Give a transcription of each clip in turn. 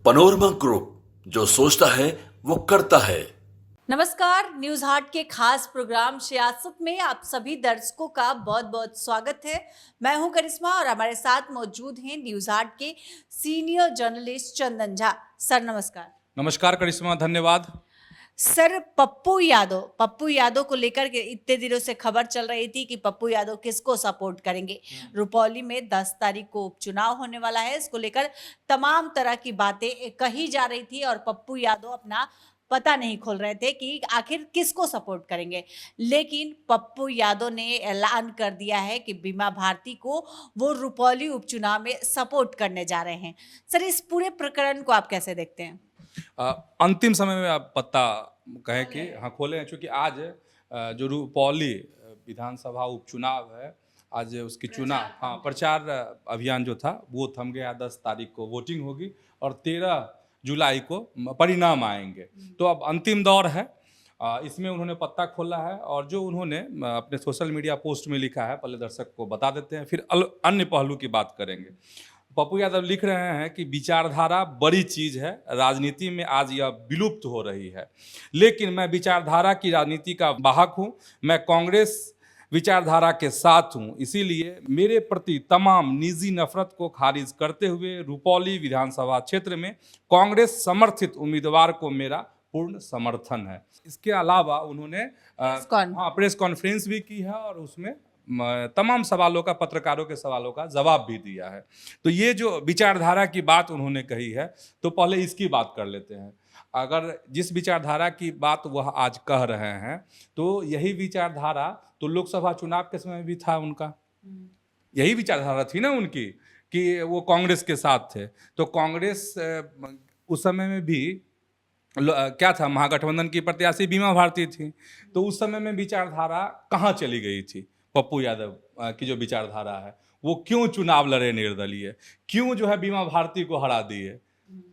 Panorama group, जो सोचता है वो करता है। नमस्कार, न्यूज हाट के खास प्रोग्राम सियासत में आप सभी दर्शकों का बहुत बहुत स्वागत है। मैं हूं करिश्मा और हमारे साथ मौजूद हैं न्यूज हाट के senior journalist Chandan Jha. Sir नमस्कार। नमस्कार करिश्मा, धन्यवाद। सर, पप्पू यादव को लेकर के इतने दिनों से खबर चल रही थी कि पप्पू यादव किसको सपोर्ट करेंगे। रुपौली में 10 तारीख को उपचुनाव होने वाला है, इसको लेकर तमाम तरह की बातें कही जा रही थी और पप्पू यादव अपना पता नहीं खोल रहे थे कि आखिर किसको सपोर्ट करेंगे। लेकिन पप्पू यादव ने ऐलान कर दिया है कि बीमा भारती को वो रुपौली उपचुनाव में सपोर्ट करने जा रहे हैं। सर, इस पूरे प्रकरण को आप कैसे देखते हैं? अंतिम समय में आप पत्ता कहें कि हाँ खोले हैं, क्योंकि आज जो रुपौली विधानसभा उपचुनाव है, आज उसकी प्रचार अभियान जो था वो थम गया। 10 तारीख को वोटिंग होगी और 13 जुलाई को परिणाम आएंगे। तो अब अंतिम दौर है। इसमें उन्होंने पत्ता खोला है और जो उन्होंने अपने सोशल मीडिया पोस्ट में लिखा है, पहले दर्शक को बता देते हैं, फिर अन्य पहलू की बात करेंगे। पप्पू यादव लिख रहे हैं कि विचारधारा बड़ी चीज़ है, राजनीति में आज यह विलुप्त हो रही है, लेकिन मैं विचारधारा की राजनीति का वाहक हूँ। मैं कांग्रेस विचारधारा के साथ हूँ, इसीलिए मेरे प्रति तमाम निजी नफरत को खारिज करते हुए रुपौली विधानसभा क्षेत्र में कांग्रेस समर्थित उम्मीदवार को मेरा पूर्ण समर्थन है। इसके अलावा उन्होंने प्रेस कॉन्फ्रेंस भी की है और उसमें तमाम सवालों का, पत्रकारों के सवालों का जवाब भी दिया है। तो ये जो विचारधारा की बात उन्होंने कही है, तो पहले इसकी बात कर लेते हैं। अगर जिस विचारधारा की बात वह आज कह रहे हैं, तो यही विचारधारा तो लोकसभा चुनाव के समय भी था उनका। यही विचारधारा थी ना उनकी कि वो कांग्रेस के साथ थे। तो कांग्रेस उस समय में भी क्या था, महागठबंधन की प्रत्याशी बीमा भारती थी। तो उस समय में विचारधारा कहाँ चली गई थी? पप्पू यादव की जो विचारधारा है, वो क्यों चुनाव लड़े निर्दलीय, क्यों जो है बीमा भारती को हरा दिए?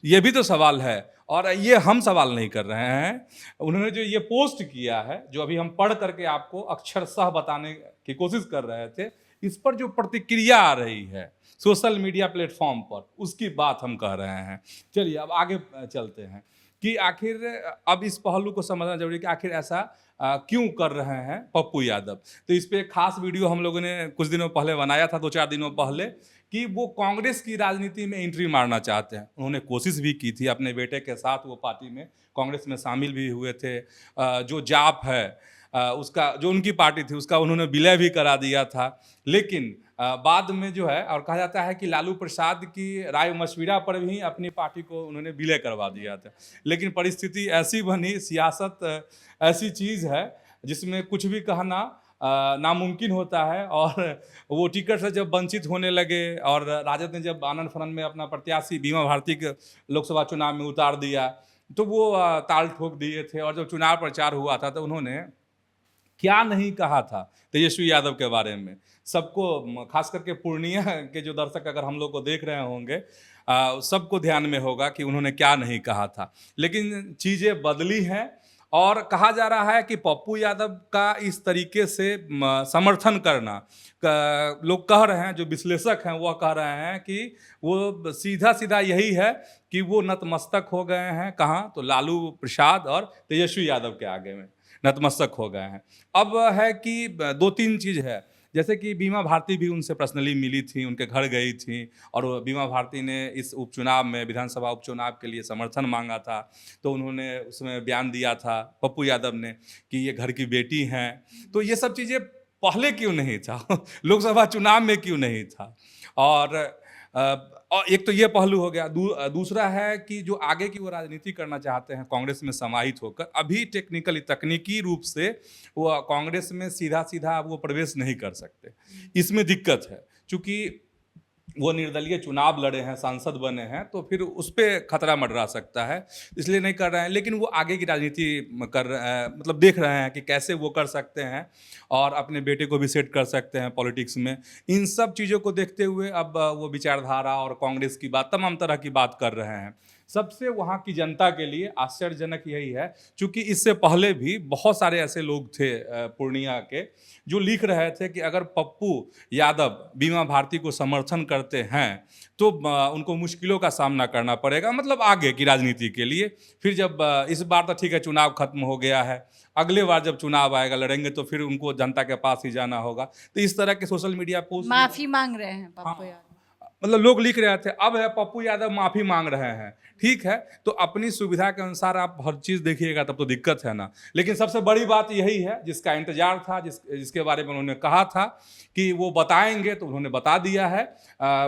ये भी तो सवाल है और ये हम सवाल नहीं कर रहे हैं। उन्होंने जो ये पोस्ट किया है, जो अभी हम पढ़ करके आपको अक्षरशः बताने की कोशिश कर रहे थे, इस पर जो प्रतिक्रिया आ रही है सोशल मीडिया प्लेटफॉर्म पर, उसकी बात हम कह रहे हैं। चलिए अब आगे चलते हैं कि आखिर अब इस पहलू को समझना जरूरी है कि आखिर ऐसा क्यों कर रहे हैं पप्पू यादव। तो इस पर एक खास वीडियो हम लोगों ने कुछ दिनों पहले बनाया था, 2-4 दिनों पहले, कि वो कांग्रेस की राजनीति में एंट्री मारना चाहते हैं। उन्होंने कोशिश भी की थी अपने बेटे के साथ, वो पार्टी में कांग्रेस में शामिल भी हुए थे। जो जाप है उसका, जो उनकी पार्टी थी, उसका उन्होंने विलय भी करा दिया था। लेकिन बाद में जो है, और कहा जाता है कि लालू प्रसाद की राय मशविरा पर भी अपनी पार्टी को उन्होंने विलय करवा दिया था। लेकिन परिस्थिति ऐसी बनी, सियासत ऐसी चीज़ है जिसमें कुछ भी कहना नामुमकिन होता है। और वो टिकट से जब वंचित होने लगे और राजद ने जब आनंद फनन में अपना प्रत्याशी बीमा भारती के लोकसभा चुनाव में उतार दिया, तो वो ताल ठोक दिए थे। और जब चुनाव प्रचार हुआ था, तो उन्होंने क्या नहीं कहा था तेजस्वी यादव के बारे में। सबको, खास करके पूर्णिया के जो दर्शक अगर हम लोग को देख रहे होंगे, सबको ध्यान में होगा कि उन्होंने क्या नहीं कहा था। लेकिन चीज़ें बदली हैं और कहा जा रहा है कि पप्पू यादव का इस तरीके से समर्थन करना, लोग कह रहे हैं, जो विश्लेषक हैं वह कह रहे हैं कि वो सीधा सीधा यही है कि वो नतमस्तक हो गए हैं। कहाँ? तो लालू प्रसाद और तेजस्वी यादव के आगे में नतमस्तक हो गए हैं। अब है कि 2-3 चीज़ है, जैसे कि बीमा भारती भी उनसे पर्सनली मिली थी, उनके घर गई थी और बीमा भारती ने इस उपचुनाव में, विधानसभा उपचुनाव के लिए समर्थन मांगा था। तो उन्होंने उसमें बयान दिया था पप्पू यादव ने कि ये घर की बेटी हैं। तो ये सब चीज़ें पहले क्यों नहीं था? लोकसभा चुनाव में क्यों नहीं था? और एक तो ये पहलू हो गया। दूसरा है कि जो आगे की वो राजनीति करना चाहते हैं कांग्रेस में समाहित होकर, अभी तकनीकी रूप से वो कांग्रेस में सीधा सीधा वो प्रवेश नहीं कर सकते। इसमें दिक्कत है, चूँकि वो निर्दलीय चुनाव लड़े हैं, सांसद बने हैं, तो फिर उस पर खतरा मंडरा सकता है, इसलिए नहीं कर रहे हैं। लेकिन वो आगे की राजनीति मतलब देख रहे हैं कि कैसे वो कर सकते हैं और अपने बेटे को भी सेट कर सकते हैं पॉलिटिक्स में। इन सब चीज़ों को देखते हुए अब वो विचारधारा और कांग्रेस की बात, तमाम तरह की बात कर रहे हैं। सबसे वहाँ की जनता के लिए आश्चर्यजनक यही है, क्योंकि इससे पहले भी बहुत सारे ऐसे लोग थे पूर्णिया के जो लिख रहे थे कि अगर पप्पू यादव बीमा भारती को समर्थन करते हैं तो उनको मुश्किलों का सामना करना पड़ेगा, मतलब आगे की राजनीति के लिए। फिर जब इस बार तो ठीक है चुनाव खत्म हो गया है, अगले बार जब चुनाव आएगा लड़ेंगे तो फिर उनको जनता के पास ही जाना होगा। तो इस तरह के सोशल मीडिया पोस्ट माफी मांग रहे हैं पप्पू यादव। मतलब लोग लिख रहे थे, अब है पप्पू यादव माफी मांग रहे हैं। ठीक है, तो अपनी सुविधा के अनुसार आप हर चीज देखिएगा तब तो दिक्कत है ना। लेकिन सबसे बड़ी बात यही है जिसका इंतजार था, जिसके बारे में उन्होंने कहा था कि वो बताएंगे, तो उन्होंने बता दिया है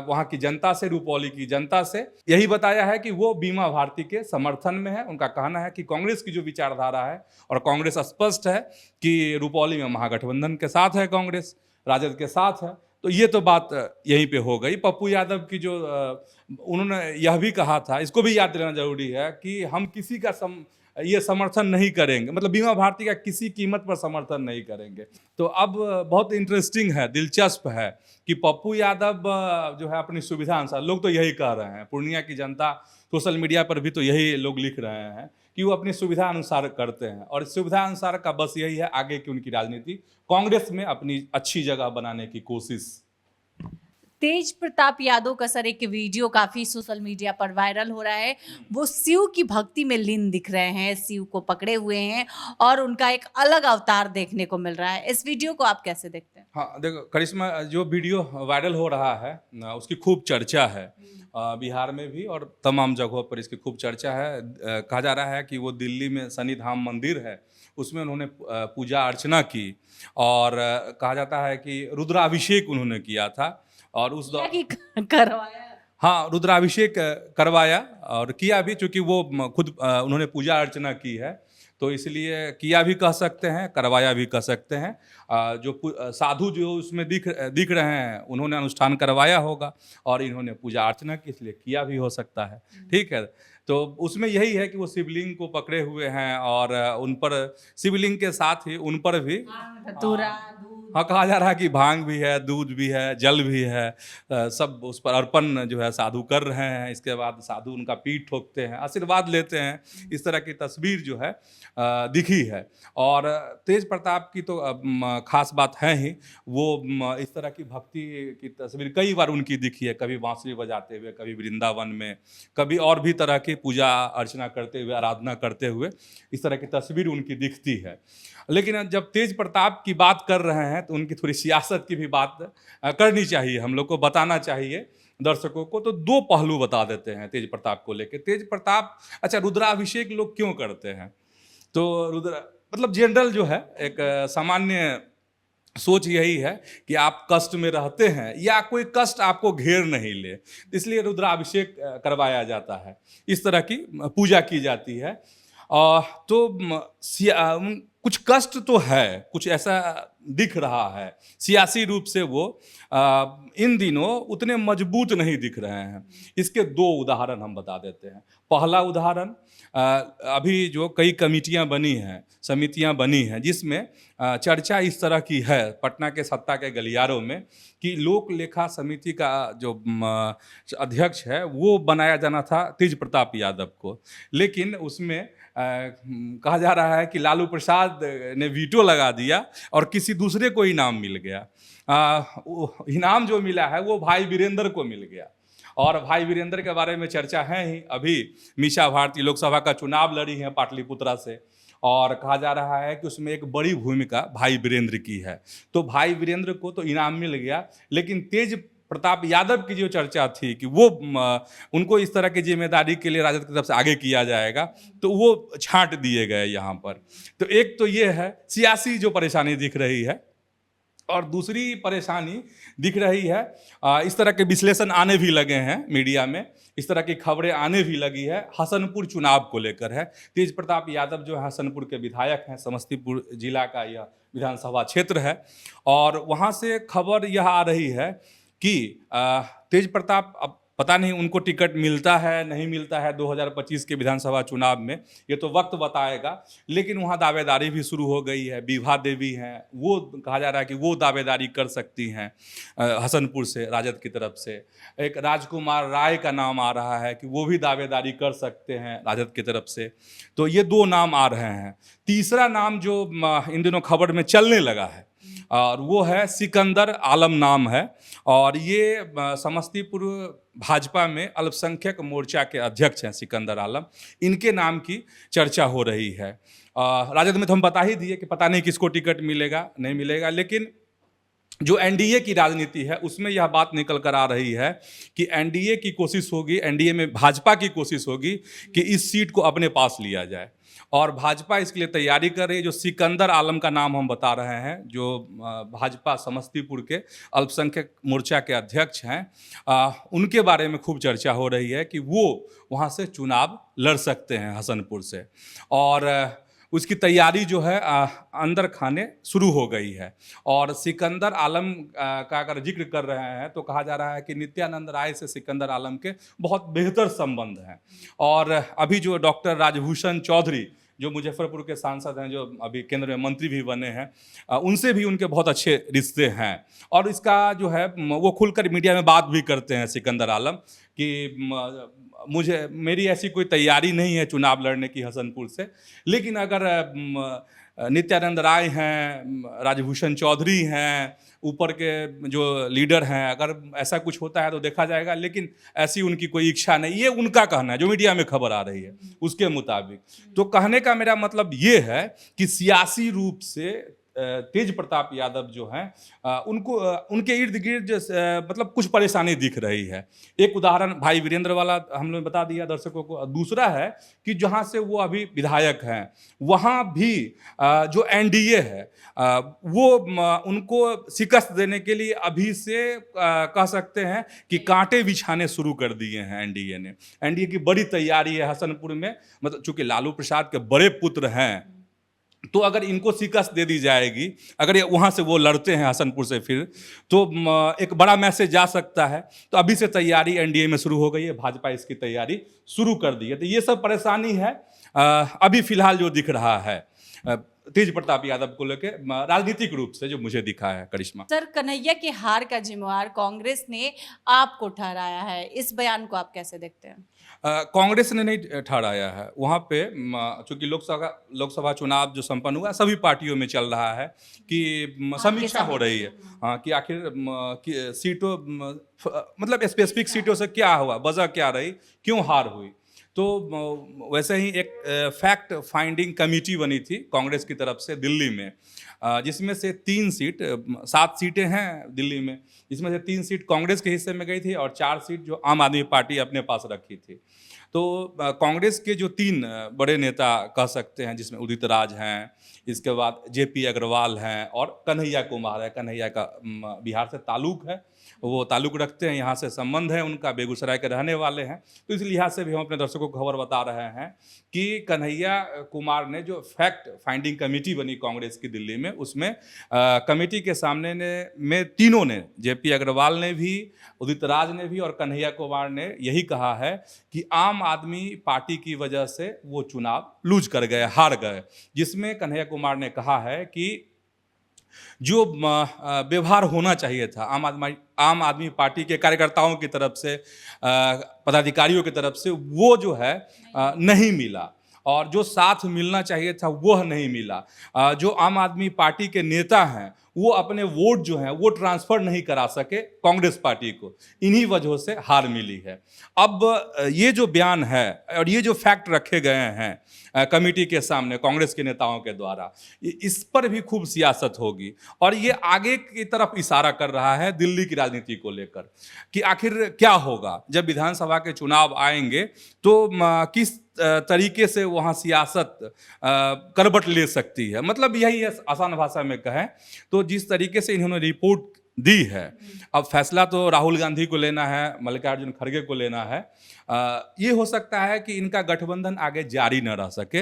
वहाँ की जनता से, रुपौली की जनता से यही बताया है कि वो बीमा भारती के समर्थन में है। उनका कहना है कि कांग्रेस की जो विचारधारा है, और कांग्रेस स्पष्ट है कि रुपौली में महागठबंधन के साथ है, कांग्रेस राजद के साथ है। तो ये तो बात यहीं पे हो गई। पप्पू यादव की जो उन्होंने यह भी कहा था, इसको भी याद देना जरूरी है कि हम किसी का ये समर्थन नहीं करेंगे, मतलब बीमा भारती का किसी कीमत पर समर्थन नहीं करेंगे। तो अब बहुत इंटरेस्टिंग है, दिलचस्प है कि पप्पू यादव जो है अपनी सुविधा अनुसार, लोग तो यही कह रहे हैं, पूर्णिया की जनता सोशल मीडिया पर भी तो यही लोग लिख रहे हैं कि वो अपनी सुविधा अनुसार करते हैं, और सुविधा अनुसार का बस यही है आगे की उनकी राजनीति, कांग्रेस में अपनी अच्छी जगह बनाने की कोशिश। तेज प्रताप यादव का सर एक वीडियो काफी सोशल मीडिया पर वायरल हो रहा है। वो शिव की भक्ति में लीन दिख रहे हैं, शिव को पकड़े हुए हैं और उनका एक अलग अवतार देखने को मिल रहा है। इस वीडियो को आप कैसे देखते हैं? हाँ देखो करिश्मा, जो वीडियो वायरल हो रहा है उसकी खूब चर्चा है बिहार में भी, और तमाम जगहों पर इसकी खूब चर्चा है। कहा जा रहा है कि वो दिल्ली में शनि धाम मंदिर है, उसमें उन्होंने पूजा अर्चना की, और कहा जाता है कि रुद्राभिषेक उन्होंने किया था, और उस करवाया। हाँ, रुद्राभिषेक करवाया और किया भी, चूँकि वो खुद उन्होंने पूजा अर्चना की है, तो इसलिए किया भी कह सकते हैं, करवाया भी कह सकते हैं। जो साधु जो उसमें दिख रहे हैं उन्होंने अनुष्ठान करवाया होगा, और इन्होंने पूजा अर्चना की, इसलिए किया भी हो सकता है। ठीक है, तो उसमें यही है कि वो शिवलिंग को पकड़े हुए हैं, और उन पर शिवलिंग के साथ ही उन पर भी हाँ कहा जा रहा है कि भांग भी है, दूध भी है, जल भी है, सब उस पर अर्पण जो है साधु कर रहे हैं। इसके बाद साधु उनका पीठ ठोकते हैं, आशीर्वाद लेते हैं। इस तरह की तस्वीर जो है दिखी है। और तेज प्रताप की तो खास बात है ही, वो इस तरह की भक्ति की तस्वीर कई बार उनकी दिखी है, कभी बांसुरी बजाते हुए, कभी वृंदावन में, कभी और भी तरह की पूजा अर्चना करते हुए, आराधना करते हुए, इस तरह की तस्वीर उनकी दिखती है। लेकिन जब तेज प्रताप की बात कर रहे हैं तो उनकी थोड़ी सियासत की भी बात करनी चाहिए, हम लोग को बताना चाहिए दर्शकों को। तो दो पहलू बता देते हैं तेज प्रताप को लेकर। तेज प्रताप, अच्छा रुद्राभिषेक लोग क्यों करते हैं? तो मतलब जनरल जो है एक सामान्य सोच यही है कि आप कष्ट में रहते हैं या कोई कष्ट आपको घेर नहीं ले, इसलिए रुद्राभिषेक करवाया जाता है, इस तरह की पूजा की जाती है। तो कुछ कष्ट तो है, कुछ ऐसा दिख रहा है, सियासी रूप से वो इन दिनों उतने मजबूत नहीं दिख रहे हैं। इसके दो उदाहरण हम बता देते हैं। पहला उदाहरण, अभी जो कई कमिटियां बनी हैं, समितियां बनी हैं, जिसमें चर्चा इस तरह की है पटना के सत्ता के गलियारों में कि लोक लेखा समिति का जो अध्यक्ष है वो बनाया जाना था तेज प्रताप यादव को, लेकिन उसमें कहा जा रहा है कि लालू प्रसाद ने वीटो लगा दिया और किसी दूसरे को इनाम मिल गया। इनाम जो मिला है वो भाई वीरेंद्र को मिल गया, और भाई वीरेंद्र के बारे में चर्चा है ही। अभी मीसा भारती लोकसभा का चुनाव लड़ी हैं पाटलिपुत्रा से, और कहा जा रहा है कि उसमें एक बड़ी भूमिका भाई वीरेंद्र की है। तो भाई वीरेंद्र को तो इनाम मिल गया, लेकिन तेज प्रताप यादव की जो चर्चा थी कि वो उनको इस तरह की जिम्मेदारी के लिए राजद की तरफ से आगे किया जाएगा, तो वो छांट दिए गए यहाँ पर। तो एक तो ये है सियासी जो परेशानी दिख रही है, और दूसरी परेशानी दिख रही है इस तरह के विश्लेषण आने भी लगे हैं मीडिया में, इस तरह की खबरें आने भी लगी है, हसनपुर चुनाव को लेकर है। तेज प्रताप यादव जो है हसनपुर के विधायक हैं, समस्तीपुर जिला का यह विधानसभा क्षेत्र है, और वहाँ से खबर यह आ रही है कि तेज प्रताप अब पता नहीं उनको टिकट मिलता है नहीं मिलता है 2025 के विधानसभा चुनाव में, ये तो वक्त बताएगा। लेकिन वहाँ दावेदारी भी शुरू हो गई है। विभा देवी हैं, वो कहा जा रहा है कि वो दावेदारी कर सकती हैं हसनपुर से राजद की तरफ से। एक राजकुमार राय का नाम आ रहा है कि वो भी दावेदारी कर सकते हैं राजद की तरफ से। तो ये 2 नाम आ रहे हैं। तीसरा नाम जो इन दिनों खबर में चलने लगा है और वो है सिकंदर आलम नाम है, और ये समस्तीपुर भाजपा में अल्पसंख्यक मोर्चा के अध्यक्ष हैं सिकंदर आलम। इनके नाम की चर्चा हो रही है। राजद में तो हम बता ही दिए कि पता नहीं किसको टिकट मिलेगा नहीं मिलेगा, लेकिन जो एनडीए की राजनीति है उसमें यह बात निकल कर आ रही है कि एनडीए की कोशिश होगी, एनडीए में भाजपा की कोशिश होगी कि इस सीट को अपने पास लिया जाए, और भाजपा इसके लिए तैयारी कर रही है। जो सिकंदर आलम का नाम हम बता रहे हैं, जो भाजपा समस्तीपुर के अल्पसंख्यक मोर्चा के अध्यक्ष हैं, उनके बारे में खूब चर्चा हो रही है कि वो वहाँ से चुनाव लड़ सकते हैं हसनपुर से, और उसकी तैयारी जो है अंदर खाने शुरू हो गई है। और सिकंदर आलम का अगर जिक्र कर रहे हैं तो कहा जा रहा है कि नित्यानंद राय से सिकंदर आलम के बहुत बेहतर संबंध हैं, और अभी जो डॉक्टर राजभूषण चौधरी जो मुजफ्फरपुर के सांसद हैं, जो अभी केंद्र में मंत्री भी बने हैं, उनसे भी उनके बहुत अच्छे रिश्ते हैं। और इसका जो है वो खुलकर मीडिया में बात भी करते हैं सिकंदर आलम कि मेरी ऐसी कोई तैयारी नहीं है चुनाव लड़ने की हसनपुर से, लेकिन अगर नित्यानंद राय हैं, राजभूषण चौधरी हैं, ऊपर के जो लीडर हैं, अगर ऐसा कुछ होता है तो देखा जाएगा, लेकिन ऐसी उनकी कोई इच्छा नहीं। ये उनका कहना है, जो मीडिया में खबर आ रही है उसके मुताबिक। तो कहने का मेरा मतलब ये है कि सियासी रूप से तेज प्रताप यादव जो हैं उनको उनके इर्द गिर्द मतलब कुछ परेशानी दिख रही है। एक उदाहरण भाई वीरेंद्र वाला हम लोग बता दिया दर्शकों को। दूसरा है कि जहां से वो अभी विधायक हैं वहां भी जो एनडीए है वो उनको शिकस्त देने के लिए अभी से कह सकते हैं कि कांटे बिछाने शुरू कर दिए हैं एनडीए ने। एनडीए की बड़ी तैयारी है हसनपुर में, मतलब चूंकि लालू प्रसाद के बड़े पुत्र हैं, तो अगर इनको शिकस्त दे दी जाएगी, अगर ये वहाँ से वो लड़ते हैं हसनपुर से फिर, तो एक बड़ा मैसेज जा सकता है। तो अभी से तैयारी एनडीए में शुरू हो गई है, भाजपा इसकी तैयारी शुरू कर दी है। तो ये सब परेशानी है अभी फिलहाल जो दिख रहा है तेज प्रताप यादव को लेकर राजनीतिक रूप से जो मुझे दिखा है। करिश्मा सर, कन्हैया की हार का जिम्मेवार कांग्रेस ने आपको ठहराया है, इस बयान को आप कैसे देखते हैं? कांग्रेस ने नहीं ठहराया है। वहाँ पे चूंकि लोकसभा चुनाव जो संपन्न हुआ सभी पार्टियों में चल रहा है कि समीक्षा हो रही है, हाँ, कि आखिर सीटों मतलब स्पेसिफिक सीटों से क्या हुआ, वजह क्या रही, क्यों हार हुई। तो वैसे ही एक फैक्ट फाइंडिंग कमेटी बनी थी कांग्रेस की तरफ से दिल्ली में, जिसमें से 7 सीटें हैं दिल्ली में, जिसमें से 3 सीट कांग्रेस के हिस्से में गई थी और 4 सीट जो आम आदमी पार्टी अपने पास रखी थी। तो कांग्रेस के जो 3 बड़े नेता कह सकते हैं, जिसमें उदित राज हैं, इसके बाद जेपी अग्रवाल हैं और कन्हैया कुमार है। कन्हैया का बिहार से ताल्लुक है, वो ताल्लुक रखते हैं, यहाँ से संबंध है उनका, बेगूसराय के रहने वाले हैं। तो इस लिहाज से भी हम अपने दर्शकों को खबर बता रहे हैं कि कन्हैया कुमार ने जो फैक्ट फाइंडिंग कमेटी बनी कांग्रेस की दिल्ली में, उसमें कमेटी के सामने में तीनों ने, जेपी अग्रवाल ने भी, उदित राज ने भी और कन्हैया कुमार ने यही कहा है कि आम आदमी पार्टी की वजह से वो चुनाव लूज कर गए, हार गए। जिसमें कन्हैया कुमार ने कहा है कि जो व्यवहार होना चाहिए था आम आदमी पार्टी के कार्यकर्ताओं की तरफ से, पदाधिकारियों की तरफ से, वो जो है नहीं मिला, और जो साथ मिलना चाहिए था वह नहीं मिला। जो आम आदमी पार्टी के नेता हैं वो अपने वोट जो हैं वो ट्रांसफ़र नहीं करा सके कांग्रेस पार्टी को, इन्हीं वजहों से हार मिली है। अब ये जो बयान है और ये जो फैक्ट रखे गए हैं कमेटी के सामने कांग्रेस के नेताओं के द्वारा, इस पर भी खूब सियासत होगी, और ये आगे की तरफ इशारा कर रहा है दिल्ली की राजनीति को लेकर कि आखिर क्या होगा जब विधानसभा के चुनाव आएंगे, तो किस तरीके से वहाँ सियासत करवट ले सकती है। मतलब यही है, आसान भाषा में कहें तो जिस तरीके से इन्होंने रिपोर्ट दी है। अब फैसला तो राहुल गांधी को लेना है, मल्लिकार्जुन खड़गे को लेना है। ये हो सकता है कि इनका गठबंधन आगे जारी न रह सके,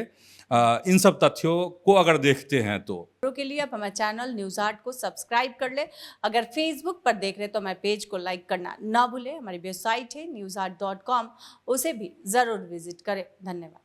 इन सब तथ्यों को अगर देखते हैं तो। खबरों के लिए आप हमारे चैनल न्यूज़ 8 को सब्सक्राइब कर ले। अगर फेसबुक पर देख रहे तो हमारे पेज को लाइक करना ना भूलें। हमारी वेबसाइट है news8.com, उसे भी ज़रूर विजिट करें। धन्यवाद।